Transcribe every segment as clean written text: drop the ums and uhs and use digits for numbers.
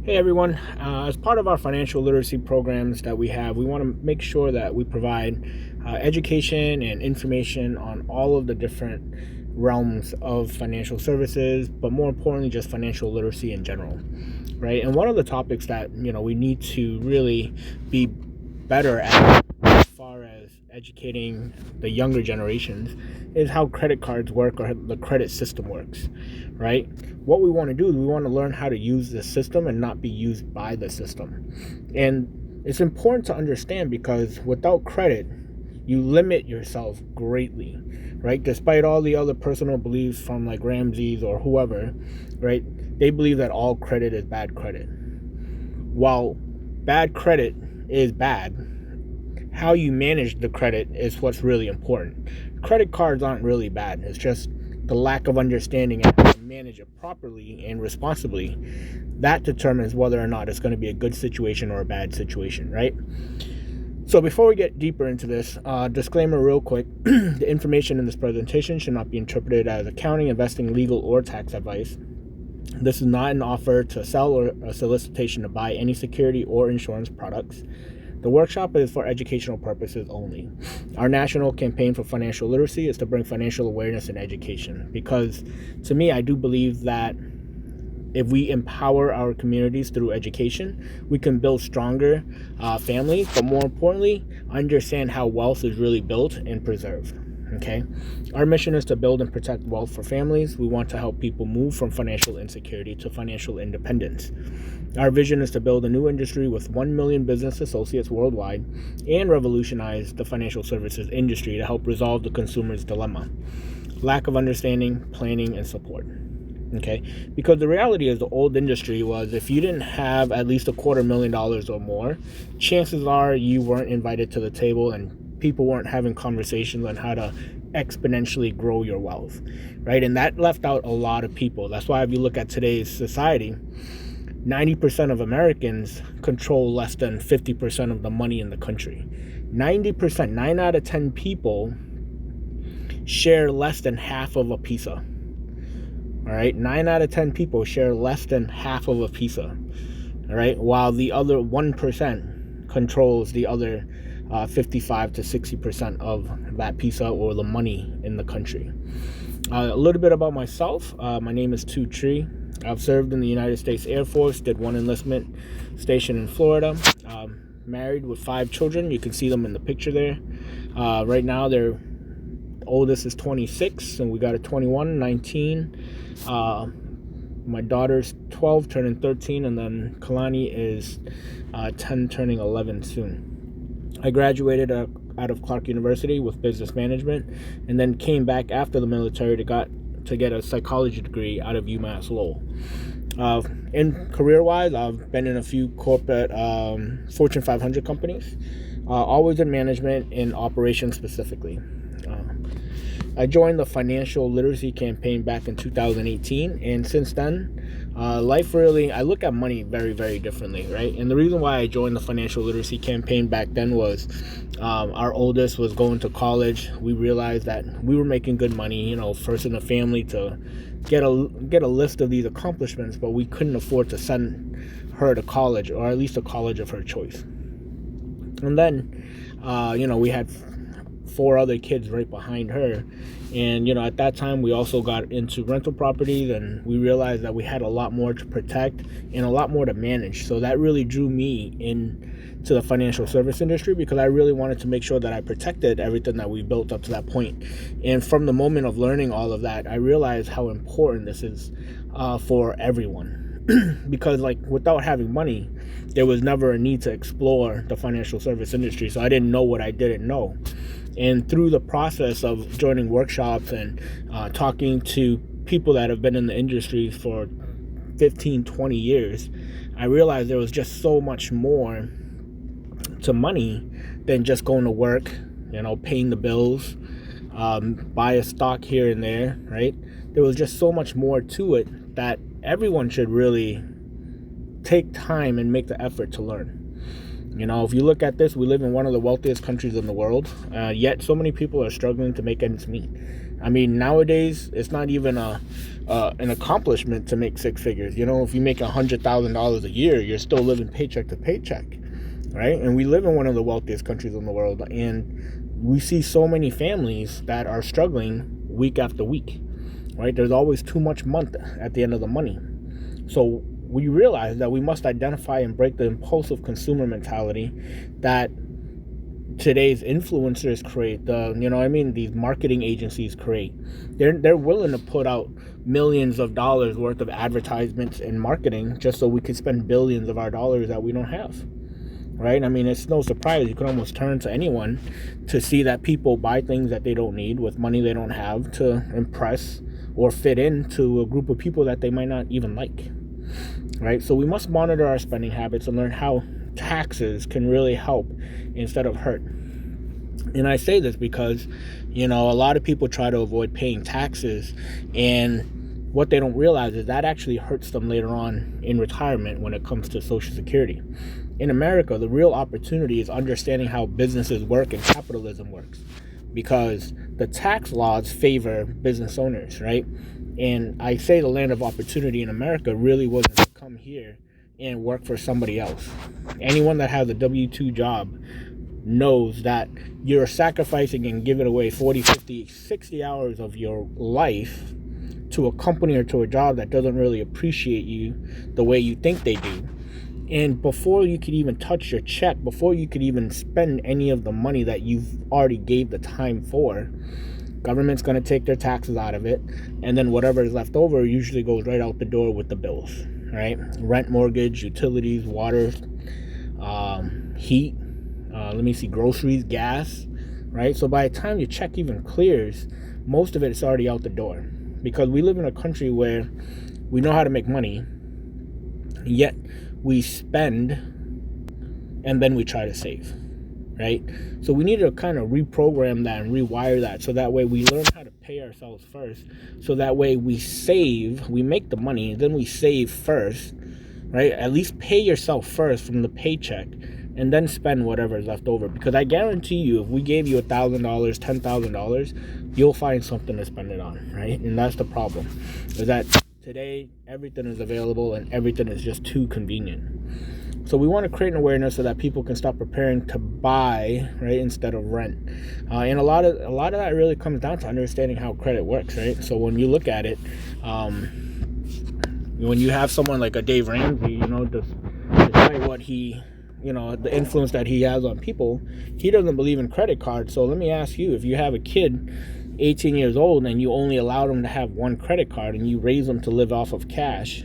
Hey everyone, as part of our financial literacy programs that we have, we want to make sure that we provide education and information on all of the different realms of financial services, but more importantly, just financial literacy in general, right? And one of the topics that we need to really be better at as far as educating the younger generations is how credit cards work or the credit system works, right? What we want to do is we want to learn how to use the system and not be used by the system. And it's important to understand because without credit, you limit yourself greatly, right? Despite all the other personal beliefs from like Ramsey's or whoever, right? They believe that all credit is bad credit. While bad credit is bad, how you manage the credit is what's really important. Credit cards aren't really bad. It's just the lack of understanding and how to manage it properly and responsibly that determines whether or not it's going to be a good situation or a bad situation, right? So before we get deeper into this, disclaimer real quick, the information in this presentation should not be interpreted as accounting, investing, legal, or tax advice. This is not an offer to sell or a solicitation to buy any security or insurance products. The workshop is for educational purposes only. Our national campaign for financial literacy is to bring financial awareness and education because, to me, I do believe that if we empower our communities through education, we can build stronger families, but more importantly, understand how wealth is really built and preserved. Okay, our mission is to build and protect wealth for families. We want to help people move from financial insecurity to financial independence. Our vision is to build a new industry with 1 million business associates worldwide and revolutionize the financial services industry to help resolve the consumer's dilemma: lack of understanding, planning, and support. Okay, because the reality is the old industry was if you didn't have at least $250,000 or more, chances are you weren't invited to the table and people weren't having conversations on how to exponentially grow your wealth, right? And that left out a lot of people. That's why if you look at today's society, 90% of Americans control less than 50% of the money in the country. 90%, 9 out of 10 people share less than half of a pizza. All right, 9 out of 10 people share less than half of a pizza. All right, while the other 1% controls the other 55 to 60% of that pizza or the money in the country. A little bit about myself. My name is Tu Tree. I've served in the United States Air Force, did one enlistment station in Florida. Married with 5 children. You can see them in the picture there. Right now, their oldest is 26, and we got a 21, 19. My daughter's 12, turning 13, and then Kalani is 10, turning 11 soon. I graduated out of Clark University with business management, and then came back after the military to get a psychology degree out of UMass Lowell. In career-wise, I've been in a few corporate Fortune 500 companies, always in management and operations specifically. I joined the financial literacy campaign back in 2018, and since then, I look at money very, very differently, right? And the reason why I joined the financial literacy campaign back then was our oldest was going to college. We realized that we were making good money, first in the family to get a list of these accomplishments, but we couldn't afford to send her to college, or at least a college of her choice. And then, we had 4 other kids right behind her, and at that time we also got into rental properties, and we realized that we had a lot more to protect and a lot more to manage. So that really drew me into the financial service industry because I really wanted to make sure that I protected everything that we built up to that point. And from the moment of learning all of that, I realized how important this is for everyone. Because without having money, there was never a need to explore the financial service industry, so I didn't know what I didn't know. And through the process of joining workshops and talking to people that have been in the industry for 15, 20 years, I realized there was just so much more to money than just going to work, paying the bills, buy a stock here and there, right? There was just so much more to it that everyone should really take time and make the effort to learn. If you look at this, we live in one of the wealthiest countries in the world, yet so many people are struggling to make ends meet. I mean, nowadays it's not even an accomplishment to make six figures. You know, if you make $100,000 a year, you're still living paycheck to paycheck, right? And we live in one of the wealthiest countries in the world, and we see so many families that are struggling week after week, right? There's always too much month at the end of the money. So we realize that we must identify and break the impulsive consumer mentality that today's influencers create, these marketing agencies create. They're willing to put out millions of dollars worth of advertisements and marketing just so we could spend billions of our dollars that we don't have, right? I mean, it's no surprise. You can almost turn to anyone to see that people buy things that they don't need with money they don't have to impress or fit into a group of people that they might not even like, right? So we must monitor our spending habits and learn how taxes can really help instead of hurt. And I say this because, a lot of people try to avoid paying taxes, and what they don't realize is that actually hurts them later on in retirement when it comes to Social Security. In America, the real opportunity is understanding how businesses work and capitalism works, because the tax laws favor business owners, right? And I say the land of opportunity in America really wasn't to come here and work for somebody else. Anyone that has a W-2 job knows that you're sacrificing and giving away 40, 50, 60 hours of your life to a company or to a job that doesn't really appreciate you the way you think they do. And before you could even touch your check, before you could even spend any of the money that you've already gave the time for, government's going to take their taxes out of it, and then whatever is left over usually goes right out the door with the bills, right? Rent, mortgage, utilities, water, heat, groceries, gas, right? So by the time your check even clears, most of it is already out the door, because we live in a country where we know how to make money, yet we spend and then we try to save, right? So we need to kind of reprogram that and rewire that, so that way we learn how to pay ourselves first, so that way we save, we make the money, then we save first, right? At least pay yourself first from the paycheck, and then spend whatever is left over. Because I guarantee you, if we gave you $1,000, $10,000, you'll find something to spend it on, right? And that's the problem, is that today everything is available and everything is just too convenient. So we want to create an awareness so that people can start preparing to buy, right, instead of rent. And a lot of that really comes down to understanding how credit works, right? So when you look at it, when you have someone like a Dave Ramsey, despite what he, the influence that he has on people, he doesn't believe in credit cards. So let me ask you, if you have a kid 18 years old and you only allow them to have one credit card and you raise them to live off of cash,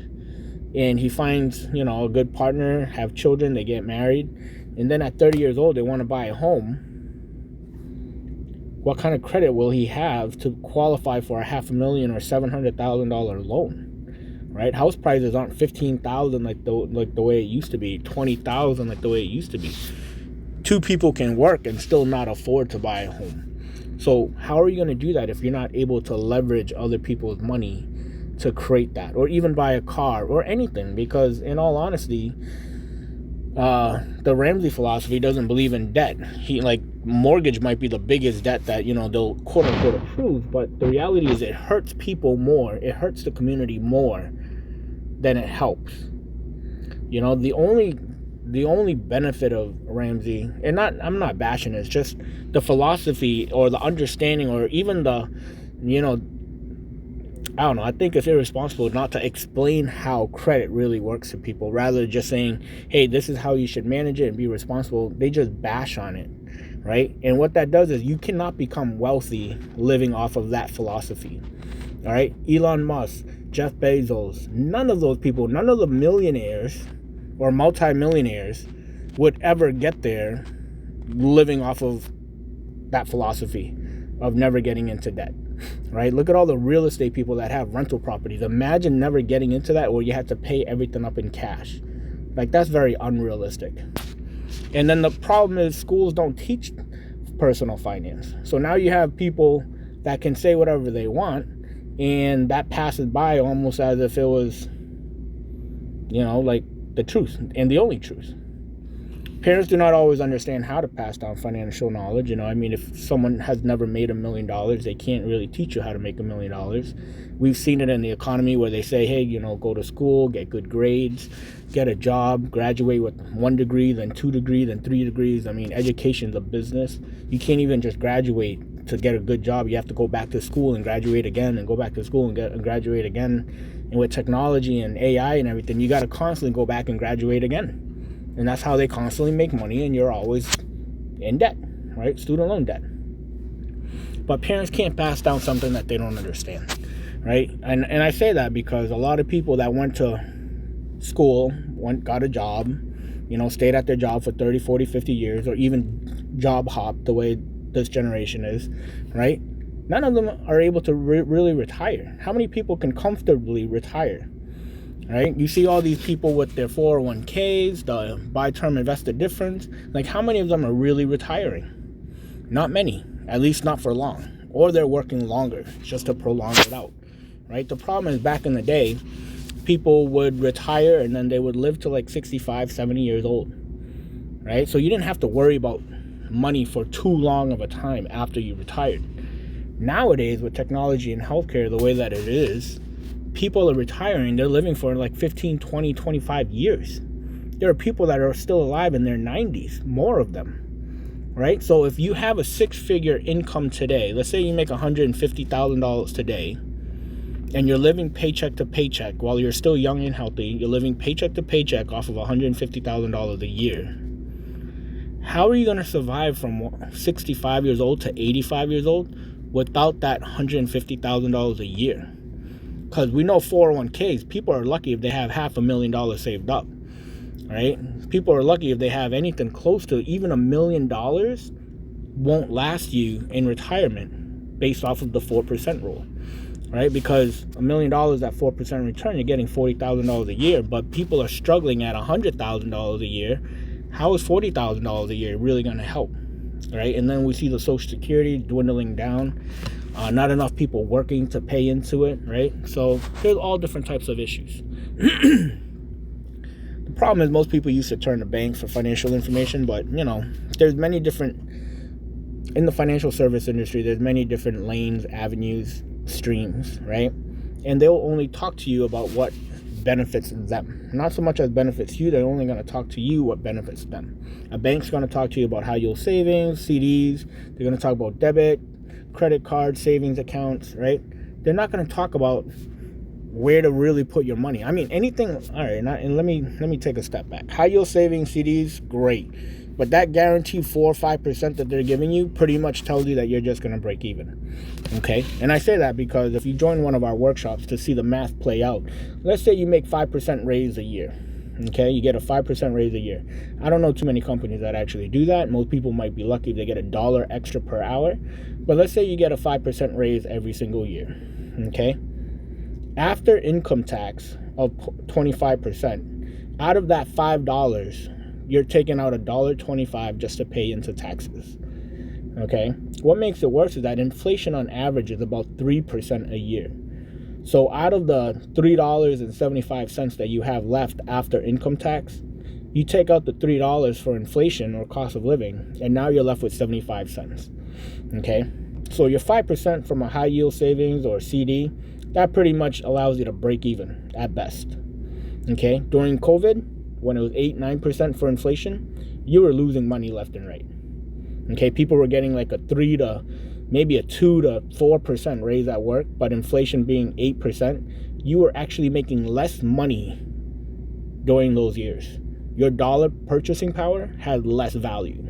and he finds, a good partner, have children, they get married, and then at 30 years old they want to buy a home, what kind of credit will he have to qualify for a $500,000 or $700,000 loan? Right? House prices aren't $15,000 like the way it used to be, $20,000 like the way it used to be. Two people can work and still not afford to buy a home. So how are you going to do that if you're not able to leverage other people's money to create that, or even buy a car or anything? Because in all honesty, the Ramsey philosophy doesn't believe in debt. Mortgage might be the biggest debt that, they'll quote unquote approve, but the reality is it hurts people more. It hurts the community more than it helps. The only benefit of Ramsey, and I'm not bashing it, it's just the philosophy or the understanding, or even the, I don't know, I think it's irresponsible not to explain how credit really works to people, rather than just saying, hey, this is how you should manage it and be responsible. They just bash on it, right? And what that does is you cannot become wealthy living off of that philosophy, all right? Elon Musk, Jeff Bezos, none of those people, none of the millionaires or multimillionaires would ever get there living off of that philosophy of never getting into debt, right? Look at all the real estate people that have rental properties. Imagine never getting into that, where you have to pay everything up in cash. That's very unrealistic. And then the problem is schools don't teach personal finance. So now you have people that can say whatever they want, and that passes by almost as if it was, the truth and the only truth. Parents do not always understand how to pass down financial knowledge. I mean, if someone has never made $1 million, they can't really teach you how to make $1 million. We've seen it in the economy where they say, hey, go to school, get good grades, get a job, graduate with 1 degree, then 2 degrees, then 3 degrees. I mean, education's a business. You can't even just graduate to get a good job. You have to go back to school and graduate again, and go back to school and graduate again. And with technology and AI and everything, you got to constantly go back and graduate again. And that's how they constantly make money, and you're always in debt, right? Student loan debt. But parents can't pass down something that they don't understand, right? And I say that because a lot of people that went to school, got a job, stayed at their job for 30, 40, 50 years, or even job hop the way this generation is, right? None of them are able to really retire. How many people can comfortably retire? Right? You see all these people with their 401ks, the buy term invested difference. Like, how many of them are really retiring? Not many, at least not for long. Or they're working longer just to prolong it out, right? The problem is, back in the day, people would retire and then they would live to like 65, 70 years old, right? So you didn't have to worry about money for too long of a time after you retired. Nowadays, with technology and healthcare the way that it is, people are retiring, they're living for like 15, 20, 25 years. There are people that are still alive in their 90s, more of them, right? So if you have a 6-figure income today, let's say you make $150,000 today, and you're living paycheck to paycheck while you're still young and healthy, you're living paycheck to paycheck off of $150,000 a year. How are you going to survive from 65 years old to 85 years old without that $150,000 a year? Because we know 401ks, people are lucky if they have $500,000 saved up, right? People are lucky if they have anything close to even $1 million won't last you in retirement based off of the 4% rule, right? Because $1 million at 4% return, you're getting $40,000 a year, but people are struggling at $100,000 a year. How is $40,000 a year really going to help, right? And then we see the Social Security dwindling down. Not enough people working to pay into it, right? So there's all different types of issues. The problem is most people used to turn to banks for financial information, but there's many different, in the financial service industry, there's many different lanes, avenues, streams, right? And they'll only talk to you about what benefits them. Not so much as benefits you, they're only going to talk to you what benefits them. A bank's going to talk to you about high yield savings, CDs. They're going to talk about debit, credit card, savings accounts, right? They're not going to talk about where to really put your money. I mean, anything. All right, and let me take a step back. High yield savings, CDs, great, but that guaranteed 4 or 5% that they're giving you pretty much tells you that you're just going to break even. Okay, and I say that because if you join one of our workshops to see the math play out, let's say you make 5% raise a year. Okay, you get a 5% raise a year. I don't know too many companies that actually do that. Most people might be lucky if they get $1 extra per hour. But let's say you get a 5% raise every single year. Okay, after income tax of 25%, out of that $5, you're taking out $1.25 just to pay into taxes. Okay, what makes it worse is that inflation on average is about 3% a year. So out of the $3.75 that you have left after income tax, you take out the $3 for inflation or cost of living, and now you're left with 75 cents. Okay, so your 5% from a high yield savings or CD, that pretty much allows you to break even at best. Okay, during COVID, when it was 8-9% for inflation, you were losing money left and right. Okay, people were getting like a 3 to maybe a 2 to 4% raise at work, but inflation being 8%, you were actually making less money during those years. Your dollar purchasing power had less value.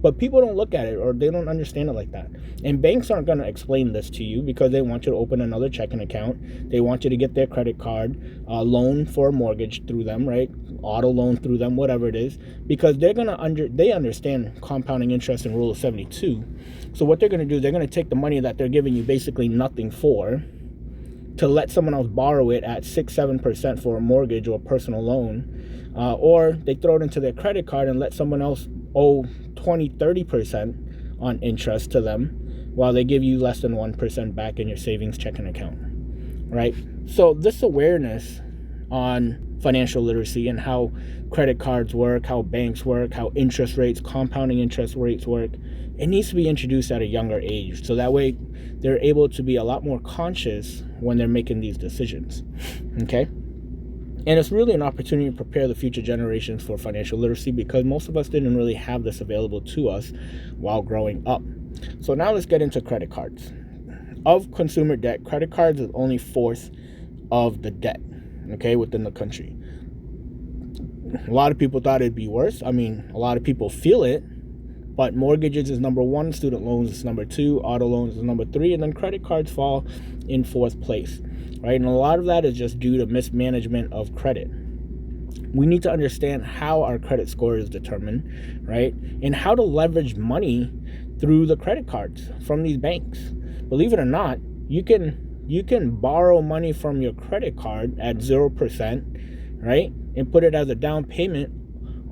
But people don't look at it, or they don't understand it like that. And banks aren't going to explain this to you because they want you to open another checking account. They want you to get their credit card, loan for a mortgage through them, right? Auto loan through them, whatever it is, because they're going to they understand compounding interest and rule of 72. So what they're going to do, they're going to take the money that they're giving you basically nothing for to let someone else borrow it at 6-7% for a mortgage or a personal loan, or they throw it into their credit card and let someone else owe 20-30% on interest to them while they give you less than 1% back in your savings checking account, right? So this awareness on financial literacy and how credit cards work, how banks work, how interest rates, compounding interest rates work. It needs to be introduced at a younger age, so that way they're able to be a lot more conscious when they're making these decisions. Okay? And it's really an opportunity to prepare the future generations for financial literacy, because most of us didn't really have this available to us while growing up. So now let's get into credit cards. Of consumer debt, credit cards is only fourth of the debt, okay, within the country. A lot of people thought it'd be worse. I mean, a lot of people feel it, but mortgages is number one, student loans is number two, auto loans is number three, and then credit cards fall in fourth place, right? And a lot of that is just due to mismanagement of credit. We need to understand how our credit score is determined, right? And how to leverage money through the credit cards from these banks. Believe it or not, you can borrow money from your credit card at 0%, right? And put it as a down payment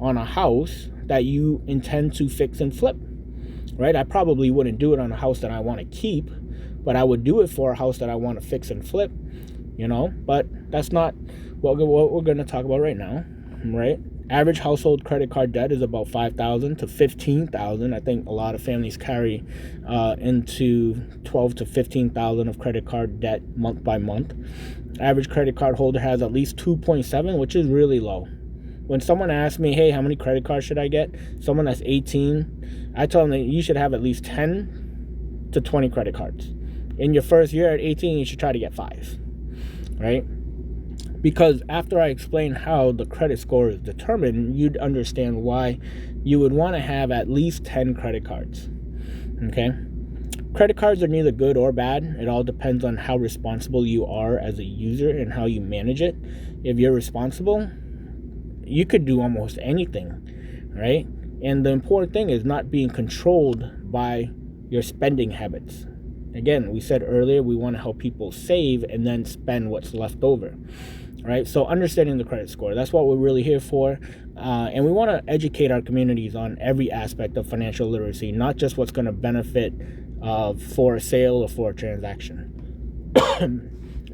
on a house that you intend to fix and flip, right? I probably wouldn't do it on a house that I want to keep, but I would do it for a house that I want to fix and flip, but that's not what we're going to talk about right now, right? Average household credit card debt is about $5,000 to $15,000. I think a lot of families carry into $12,000 to $15,000 of credit card debt month by month. Average credit card holder has at least 2.7, which is really low. When someone asks me, hey, how many credit cards should I get? Someone that's 18, I tell them that you should have at least 10 to 20 credit cards. In your first year at 18, you should try to get 5, right? Because after I explain how the credit score is determined, you'd understand why you would want to have at least 10 credit cards, okay? Credit cards are neither good or bad. It all depends on how responsible you are as a user and how you manage it. If you're responsible, you could do almost anything, right? And the important thing is not being controlled by your spending habits. Again, we said earlier, we want to help people save and then spend what's left over, right? So understanding the credit score, that's what we're really here for. And we want to educate our communities on every aspect of financial literacy, not just what's going to benefit for a sale or for a transaction.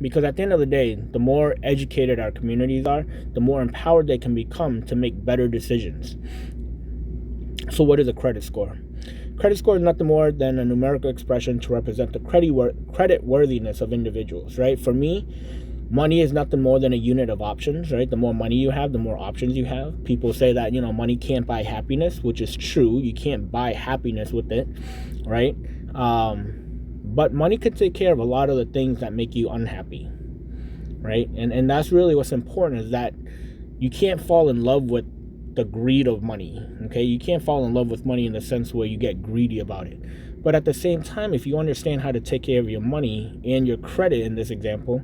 Because at the end of the day, the more educated our communities are, the more empowered they can become to make better decisions. So what is a credit score? Credit score is nothing more than a numerical expression to represent the credit worthiness of individuals, right? For me, money is nothing more than a unit of options, right? The more money you have, the more options you have. People say that, money can't buy happiness, which is true. You can't buy happiness with it, right? But money could take care of a lot of the things that make you unhappy, right? And that's really what's important, is that you can't fall in love with the greed of money, okay? You can't fall in love with money in the sense where you get greedy about it. But at the same time, if you understand how to take care of your money and your credit in this example,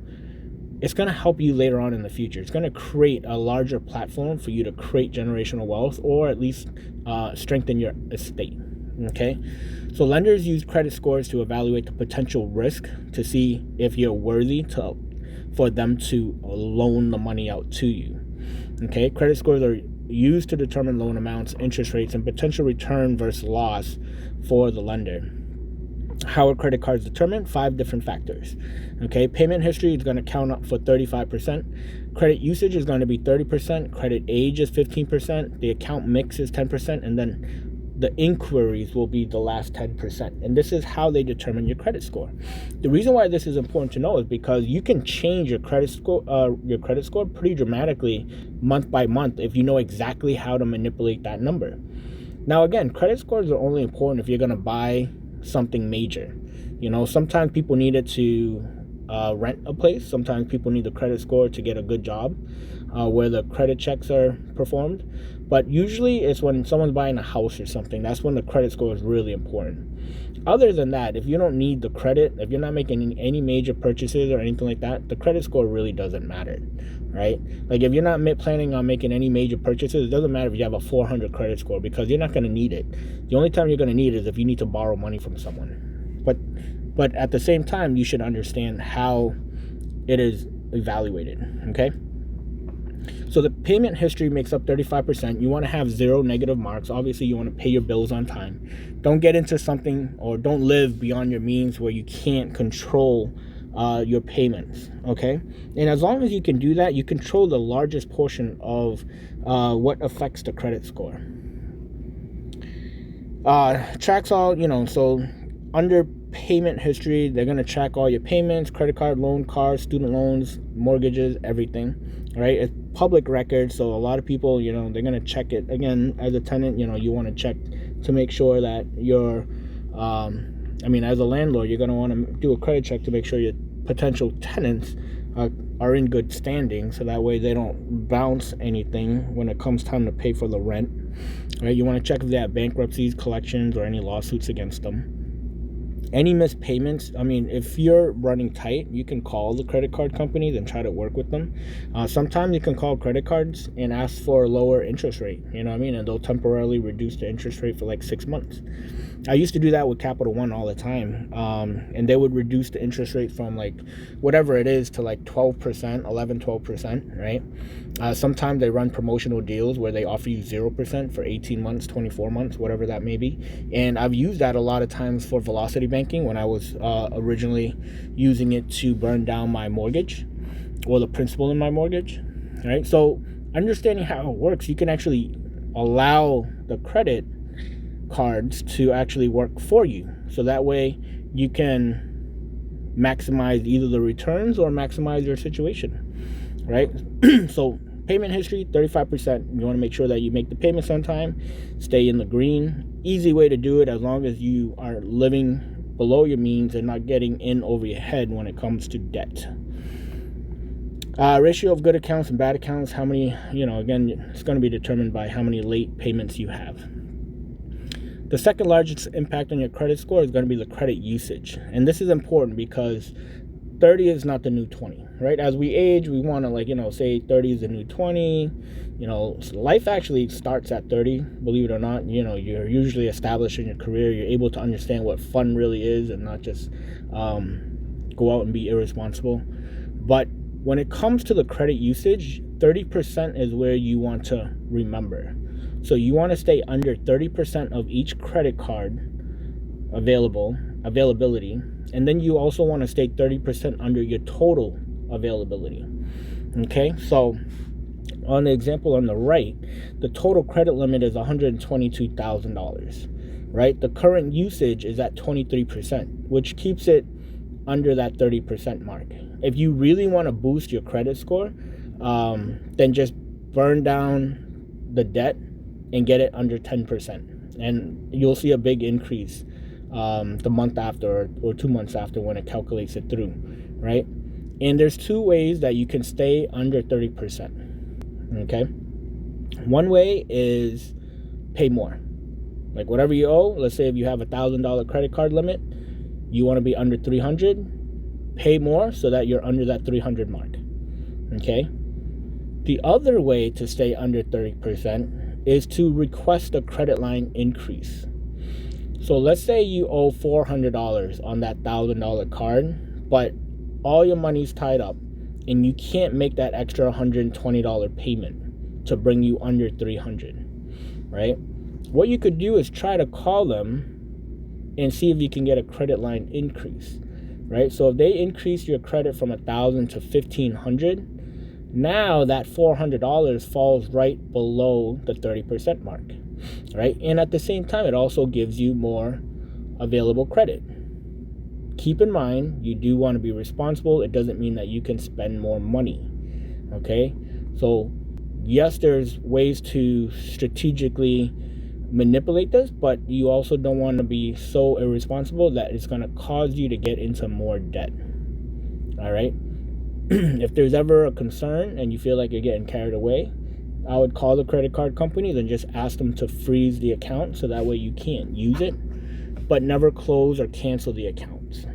it's going to help you later on in the future. It's going to create a larger platform for you to create generational wealth, or at least strengthen your estate, okay? So lenders use credit scores to evaluate the potential risk to see if you're worthy for them to loan the money out to you, okay? Credit scores are used to determine loan amounts, interest rates, and potential return versus loss for the lender. How are credit cards determined? 5 different factors. Okay, payment history is going to count up for 35%. Credit usage is going to be 30%. Credit age is 15%. The account mix is 10%. And then the inquiries will be the last 10%. And this is how they determine your credit score. The reason why this is important to know is because you can change your credit score pretty dramatically month by month if you know exactly how to manipulate that number. Now, again, credit scores are only important if you're going to buy something major. Sometimes people need it to rent a place. Sometimes people need the credit score to get a good job where the credit checks are performed. But usually it's when someone's buying a house or something. That's when the credit score is really important. Other than that, if you don't need the credit, if you're not making any major purchases or anything like that, the credit score really doesn't matter, right? Like if you're not planning on making any major purchases, it doesn't matter if you have a 400 credit score, because you're not going to need it. The only time you're going to need it is if you need to borrow money from someone. But at the same time, you should understand how it is evaluated, okay? So the payment history makes up 35%. You want to have 0 negative marks. Obviously, you want to pay your bills on time. Don't get into something, or don't live beyond your means where you can't control your payments. Okay, and as long as you can do that, you control the largest portion of what affects the credit score. Tracks all, so under payment history, they're going to track all your payments, credit card, loan, cars, student loans, mortgages, everything, right? It's public record, so a lot of people, they're going to check it. Again, as a tenant, you want to check to make sure that you're, as a landlord, you're going to want to do a credit check to make sure your potential tenants are in good standing, so that way they don't bounce anything when it comes time to pay for the rent, right? You want to check if they have bankruptcies, collections, or any lawsuits against them. Any missed payments, if you're running tight, you can call the credit card companies and try to work with them. Sometimes you can call credit cards and ask for a lower interest rate, and they'll temporarily reduce the interest rate for like 6 months. I used to do that with Capital One all the time, and they would reduce the interest rate from like whatever it is to like 12%, 11-12%, right? Sometimes they run promotional deals where they offer you 0% for 18 months, 24 months, whatever that may be. And I've used that a lot of times for velocity banking when I was originally using it to burn down my mortgage or the principal in my mortgage, right? So understanding how it works, you can actually allow the credit cards to actually work for you, so that way you can maximize either the returns or maximize your situation, right? So payment history, 35%. You want to make sure that you make the payments on time, stay in the green. Easy way to do it, as long as you are living below your means and not getting in over your head when it comes to debt. Ratio of good accounts and bad accounts, how many, again, it's going to be determined by how many late payments you have. The second largest impact on your credit score is going to be the credit usage. And this is important because 30 is not the new 20, right? As we age, we want to say 30 is the new 20. Life actually starts at 30, believe it or not. You're usually established in your career. You're able to understand what fun really is and not just go out and be irresponsible. But when it comes to the credit usage, 30% is where you want to remember. So you want to stay under 30% of each credit card availability, and then you also want to stay 30% under your total availability. Okay, so on the example on the right, the total credit limit is $122,000, right? The current usage is at 23%, which keeps it under that 30% mark. If you really want to boost your credit score, then just burn down the debt and get it under 10%, and you'll see a big increase the month after or 2 months after when it calculates it through, right? And there's two ways that you can stay under 30%. Okay, one way is pay more, like whatever you owe. Let's say if you have $1,000 credit card limit, you want to be under 300. Pay more so that you're under that 300 mark. Okay. The other way to stay under 30% is to request a credit line increase. So let's say you owe $400 on that $1,000 card, but all your money's tied up and you can't make that extra $120 payment to bring you under 300, right? What you could do is try to call them and see if you can get a credit line increase, right? So if they increase your credit from $1,000 to $1,500, now that $400 falls right below the 30% mark, right? And at the same time, it also gives you more available credit. Keep in mind, you do want to be responsible. It doesn't mean that you can spend more money, okay? So yes, there's ways to strategically manipulate this, but you also don't want to be so irresponsible that it's going to cause you to get into more debt, all right? If there's ever a concern and you feel like you're getting carried away, I would call the credit card companies and just ask them to freeze the account so that way you can't use it, but never close or cancel the accounts.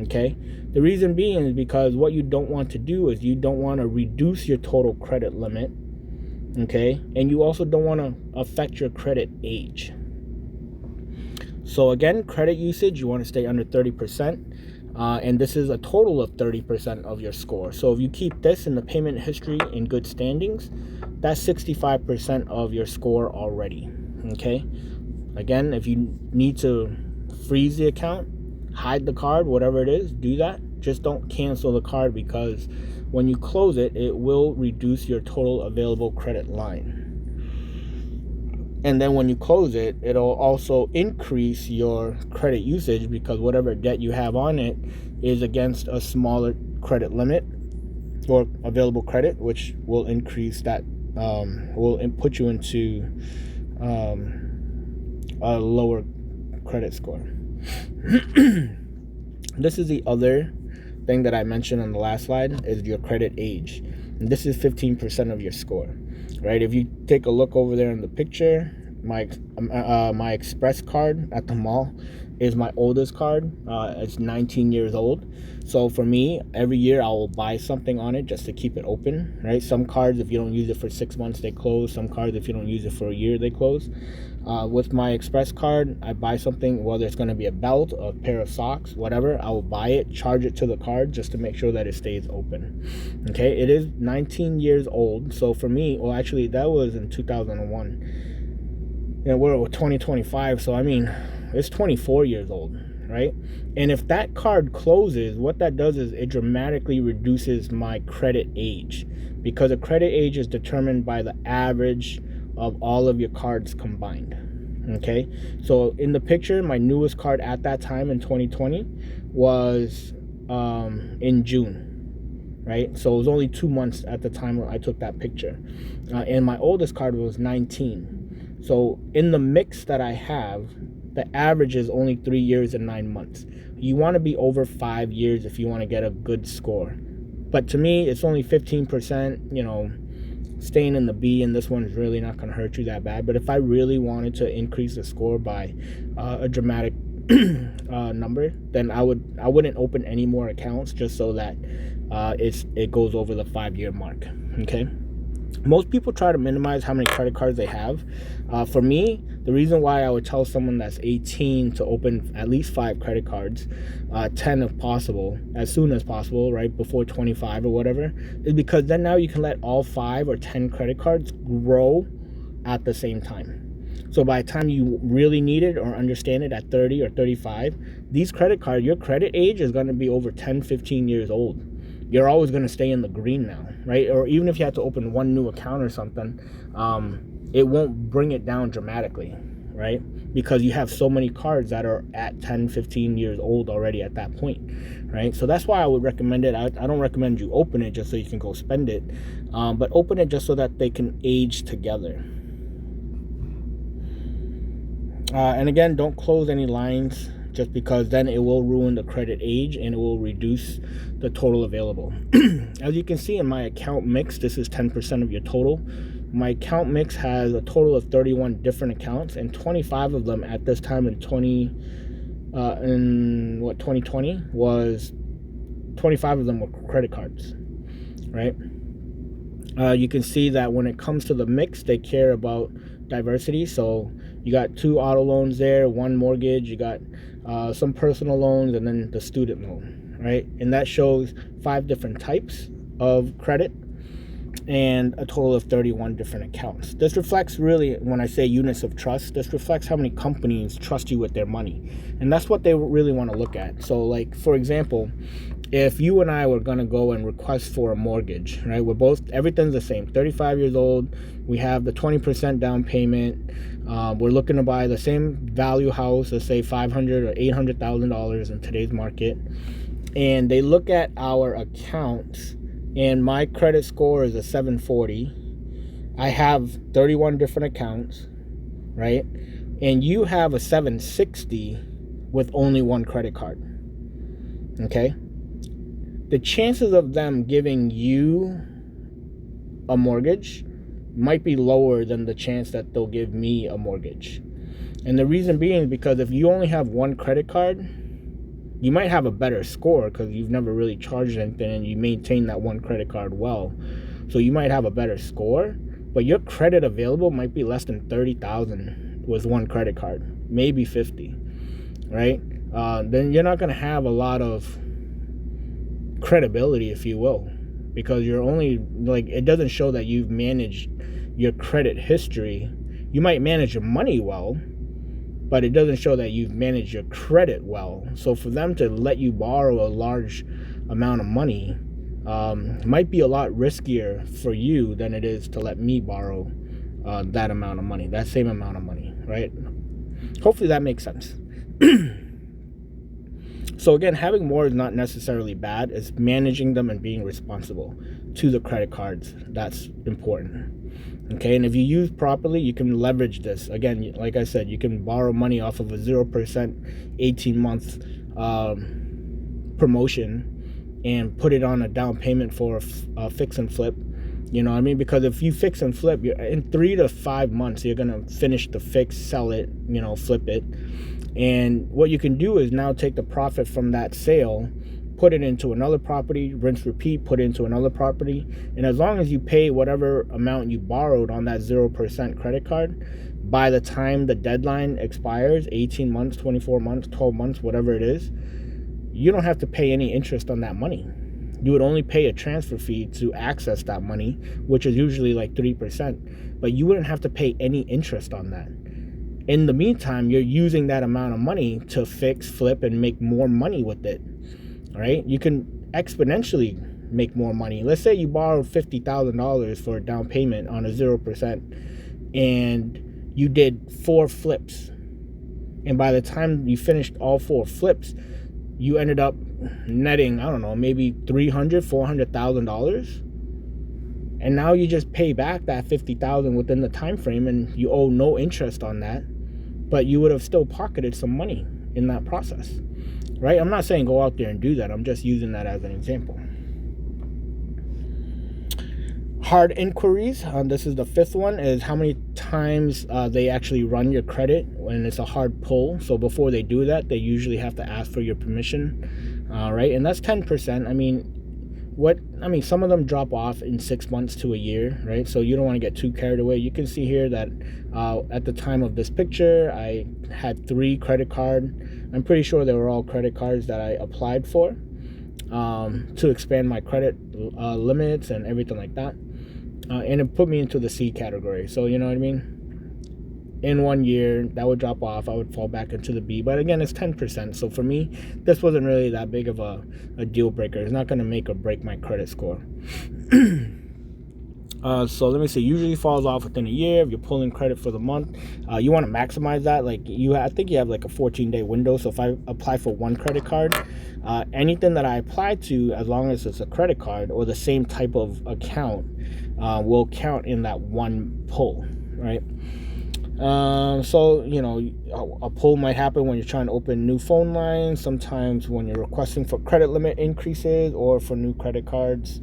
Okay? The reason being is because what you don't want to do is you don't want to reduce your total credit limit, okay? And you also don't want to affect your credit age. So again, credit usage, you want to stay under 30%. And this is a total of 30% of your score. So if you keep this in the payment history in good standings, that's 65% of your score already. Okay. Again, if you need to freeze the account, hide the card, whatever it is, do that. Just don't cancel the card, because when you close it, it will reduce your total available credit line. And then when you close it, it'll also increase your credit usage, because whatever debt you have on it is against a smaller credit limit or available credit, which will increase that, will put you into a lower credit score. This is the other thing that I mentioned on the last slide, is your credit age. And this is 15% of your score, right? If you take a look over there in the picture, my Express card at the mall is my oldest card. It's 19 years old. So for me, every year I will buy something on it just to keep it open, right? Some cards, if you don't use it for 6 months, they close. Some cards, if you don't use it for a year, they close. With my Express card, I buy something, whether it's going to be a belt, a pair of socks, whatever, I will buy it, charge it to the card just to make sure that it stays open. Okay, it is 19 years old. So for me, well, actually, that was in 2001. We're 2025, so I mean, it's 24 years old, right? And if that card closes, what that does is it dramatically reduces my credit age, because a credit age is determined by the average of all of your cards combined. Okay, so in the picture, my newest card at that time in 2020 was in June, right? So it was only 2 months at the time when I took that picture, and my oldest card was 19. So in the mix that I have, the average is only 3 years and 9 months. You want to be over 5 years if you want to get a good score. But to me, it's only 15%, staying in the B, and this one's really not going to hurt you that bad. But if I really wanted to increase the score by a dramatic number, then I wouldn't open any more accounts, just so that it goes over the 5-year mark. Okay. Most people try to minimize how many credit cards they have. For me, the reason why I would tell someone that's 18 to open at least 5 credit cards, 10 if possible, as soon as possible, right, before 25 or whatever, is because then now you can let all 5 or 10 credit cards grow at the same time. So by the time you really need it or understand it at 30 or 35, these credit cards, your credit age is going to be over 10, 15 years old. You're always going to stay in the green now, right? Or even if you have to open one new account or something, it won't bring it down dramatically, right? Because you have so many cards that are at 10, 15 years old already at that point, right? So that's why I would recommend it. I don't recommend you open it just so you can go spend it, but open it just so that they can age together. And again, don't close any lines, just because then it will ruin the credit age and it will reduce the total available. As you can see in my account mix, this is 10% of your total. My account mix has a total of 31 different accounts, and 25 of them at this time in 2020 was 25 of them were credit cards, right? You can see that when it comes to the mix, they care about diversity. So you got 2 auto loans there, 1 mortgage, you got some personal loans, and then the student loan, right? And that shows 5 different types of credit and a total of 31 different accounts. This reflects, really, when I say units of trust, this reflects how many companies trust you with their money. And that's what they really want to look at. So, like, for example, if you and I were going to go and request for a mortgage, right? Everything's the same, 35 years old. We have the 20% down payment. We're looking to buy the same value house, let's say $500,000 or $800,000 in today's market. And they look at our accounts, and my credit score is a 740. I have 31 different accounts, right? And you have a 760 with only 1 credit card. Okay? The chances of them giving you a mortgage might be lower than the chance that they'll give me a mortgage. And the reason being is because if you only have 1 credit card, you might have a better score because you've never really charged anything and you maintain that 1 credit card well. So you might have a better score, but your credit available might be less than 30,000 with 1 credit card, maybe 50, right? Then you're not going to have a lot of credibility, if you will, because you're only, like, it doesn't show that you've managed your credit history. You might manage your money well, but it doesn't show that you've managed your credit well. So for them to let you borrow a large amount of money might be a lot riskier for you than it is to let me borrow that amount of money, that same amount of money, right? Hopefully that makes sense. So again, having more is not necessarily bad. It's managing them and being responsible to the credit cards that's important. Okay, and if you use properly, you can leverage this. Again, like I said, you can borrow money off of a 0% 18-month promotion and put it on a down payment for a fix and flip. You know what I mean? Because if you fix and flip, in 3 to 5 months, you're going to finish the fix, sell it, flip it. And what you can do is now take the profit from that sale, put it into another property, rinse, repeat, put it into another property. And as long as you pay whatever amount you borrowed on that 0% credit card, by the time the deadline expires, 18 months, 24 months, 12 months, whatever it is, you don't have to pay any interest on that money. You would only pay a transfer fee to access that money, which is usually like 3%, but you wouldn't have to pay any interest on that. In the meantime, you're using that amount of money to fix, flip, and make more money with it. All right? You can exponentially make more money. Let's say you borrowed $50,000 for a down payment on a 0%, and you did 4 flips. And by the time you finished all 4 flips, you ended up netting, I don't know, maybe $300,000, $400,000. And now you just pay back that $50,000 within the time frame, and you owe no interest on that, but you would have still pocketed some money in that process, right? I'm not saying go out there and do that. I'm just using that as an example. Hard inquiries. This is the 5th one, is how many times they actually run your credit when it's a hard pull. So before they do that, they usually have to ask for your permission, right? And that's 10%. Some of them drop off in 6 months to a year, right? So you don't want to get too carried away. You can see here that at the time of this picture, I had 3 credit cards. I'm pretty sure they were all credit cards that I applied for to expand my credit limits and everything like that. And it put me into the C category. So, you know what I mean? In 1 year, that would drop off. I would fall back into the B. But again, it's 10%. So for me, this wasn't really that big of a deal breaker. It's not going to make or break my credit score. So let me see. Usually falls off within a year if you're pulling credit for the month. You want to maximize that. I think you have like a 14-day window. So if I apply for 1 credit card, anything that I apply to, as long as it's a credit card or the same type of account, will count in that 1 pull, right? So, a pull might happen when you're trying to open new phone lines, sometimes when you're requesting for credit limit increases or for new credit cards.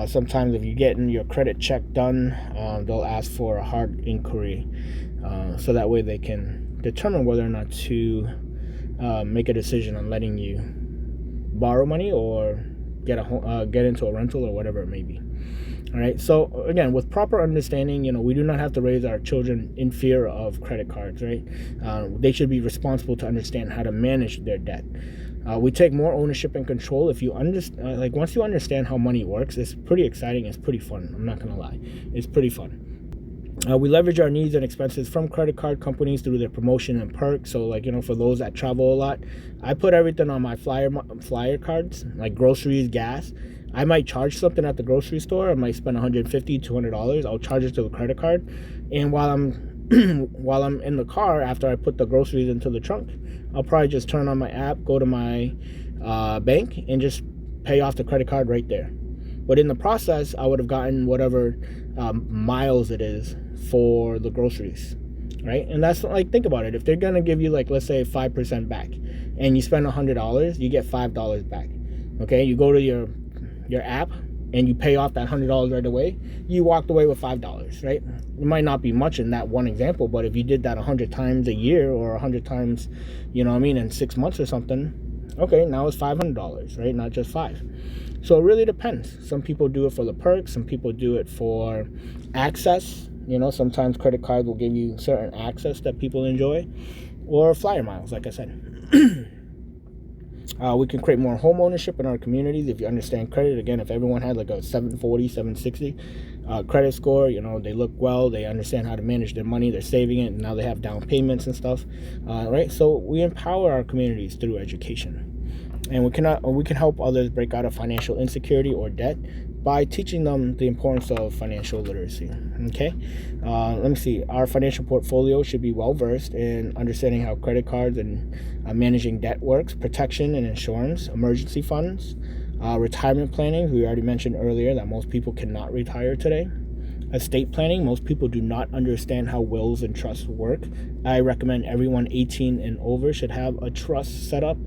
Sometimes if you're getting your credit check done, they'll ask for a hard inquiry, so that way they can determine whether or not to make a decision on letting you borrow money or get into a rental or whatever it may be. All right. So again, with proper understanding, we do not have to raise our children in fear of credit cards, right? They should be responsible to understand how to manage their debt. We take more ownership and control if you understand. Once you understand how money works, it's pretty exciting. It's pretty fun. I'm not gonna lie, it's pretty fun. We leverage our needs and expenses from credit card companies through their promotion and perks. So for those that travel a lot, I put everything on my flyer cards, like groceries, gas. I might charge something at the grocery store. I might spend $150, $200. I'll charge it to the credit card. And while I'm in the car, after I put the groceries into the trunk, I'll probably just turn on my app, go to my bank, and just pay off the credit card right there. But in the process, I would have gotten whatever miles it is for the groceries, right? And that's think about it. If they're gonna give you let's say 5% back, and you spend $100, you get $5 back. Okay, you go to your app and you pay off that $100 right away, you walked away with $5, right? It might not be much in that one example, but if you did that 100 times a year or 100 times, in 6 months or something, okay, now it's $500, right? Not just 5. So it really depends. Some people do it for the perks. Some people do it for access. Sometimes credit cards will give you certain access that people enjoy, or flyer miles, like I said. We can create more home ownership in our communities if you understand credit. Again, if everyone had a 740, 760 credit score, they look well, they understand how to manage their money, they're saving it, and now they have down payments and stuff, right? So we empower our communities through education. And we can help others break out of financial insecurity or debt by teaching them the importance of financial literacy. Okay, let me see. Our financial portfolio should be well versed in understanding how credit cards and managing debt works, protection and insurance, emergency funds, retirement planning. We already mentioned earlier that most people cannot retire today. Estate planning, most people do not understand how wills and trusts work. I recommend everyone 18 and over should have a trust set up.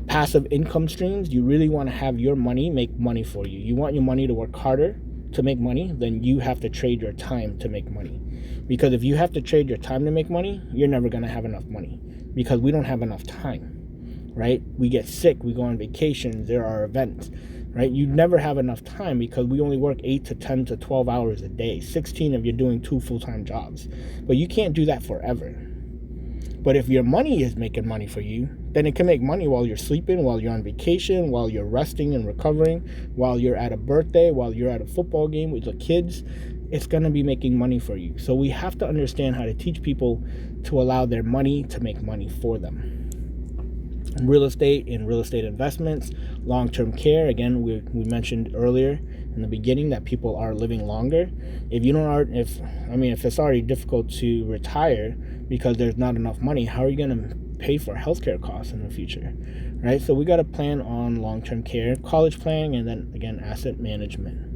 Passive income streams, you really want to have your money make money for you. You want your money to work harder to make money, then you have to trade your time to make money. Because if you have to trade your time to make money, you're never going to have enough money, because we don't have enough time, right? We get sick, we go on vacations, there are events, right? You never have enough time because we only work 8 to 10 to 12 hours a day, 16 if you're doing 2 full-time jobs. But you can't do that forever. But if your money is making money for you, then it can make money while you're sleeping, while you're on vacation, while you're resting and recovering, while you're at a birthday, while you're at a football game with the kids. It's going to be making money for you. So we have to understand how to teach people to allow their money to make money for them. Real estate and real estate investments, long-term care. Again, we mentioned earlier in the beginning that people are living longer. If it's already difficult to retire because there's not enough money, how are you going to pay for healthcare costs in the future, right? So we got to plan on long-term care, college planning, and then again, asset management.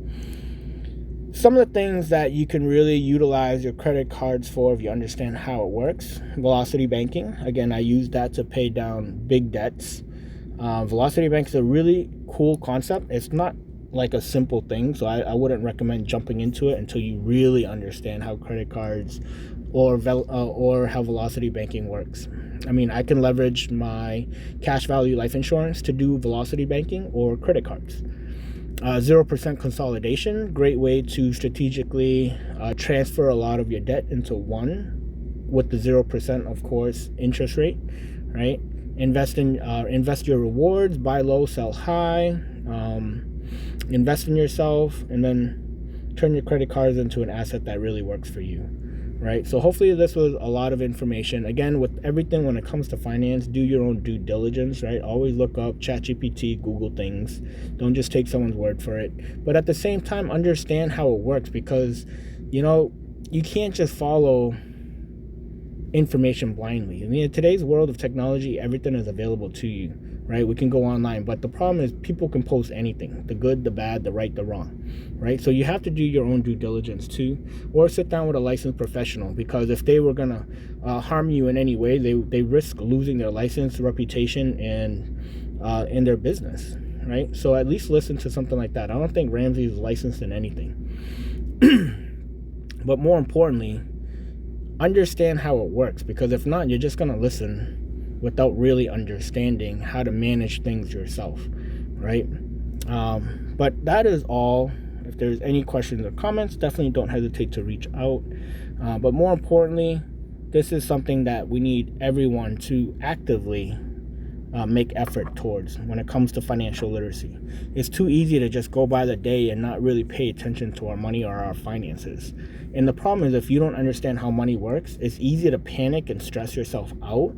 Some of the things that you can really utilize your credit cards for if you understand how it works. Velocity banking. Again, I use that to pay down big debts. Velocity bank is a really cool concept. It's not like a simple thing, so I wouldn't recommend jumping into it until you really understand how credit cards or how velocity banking works. I mean, I can leverage my cash value life insurance to do velocity banking or credit cards. 0% consolidation, great way to strategically transfer a lot of your debt into one with the 0%, of course, interest rate, right? Invest your rewards, buy low, sell high, invest in yourself, and then turn your credit cards into an asset that really works for you, right? So hopefully this was a lot of information. Again, with everything when it comes to finance, do your own due diligence, right? Always look up ChatGPT, Google things. Don't just take someone's word for it. But at the same time, understand how it works, because, you can't just follow information blindly. I mean, in today's world of technology, everything is available to you, right? We can go online, but the problem is people can post anything, the good, the bad, the right, the wrong, right? So you have to do your own due diligence too, or sit down with a licensed professional, because if they were gonna harm you in any way, they risk losing their license, reputation, and in their business, right? So at least listen to something like that. I don't think Ramsey is licensed in anything. But more importantly, understand how it works, because if not, you're just going to listen without really understanding how to manage things yourself, right? But that is all. If there's any questions or comments, definitely don't hesitate to reach out. But more importantly, this is something that we need everyone to actively make effort towards when it comes to financial literacy. It's too easy to just go by the day and not really pay attention to our money or our finances. And the problem is, if you don't understand how money works, it's easy to panic and stress yourself out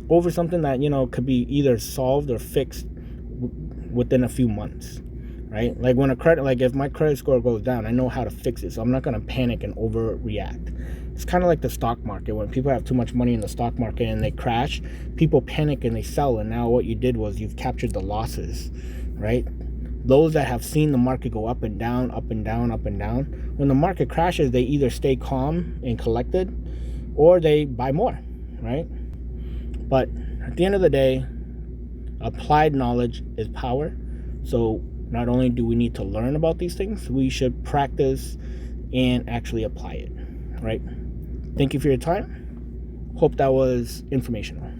over something that, could be either solved or fixed within a few months, right? Like if my credit score goes down, I know how to fix it. So I'm not going to panic and overreact. It's kind of like the stock market. When people have too much money in the stock market and they crash, people panic and they sell. And now what you did was you've captured the losses, right? Those that have seen the market go up and down, up and down, up and down, when the market crashes, they either stay calm and collected or they buy more, right? But at the end of the day, applied knowledge is power. So not only do we need to learn about these things, we should practice and actually apply it, right? Thank you for your time. Hope that was informational.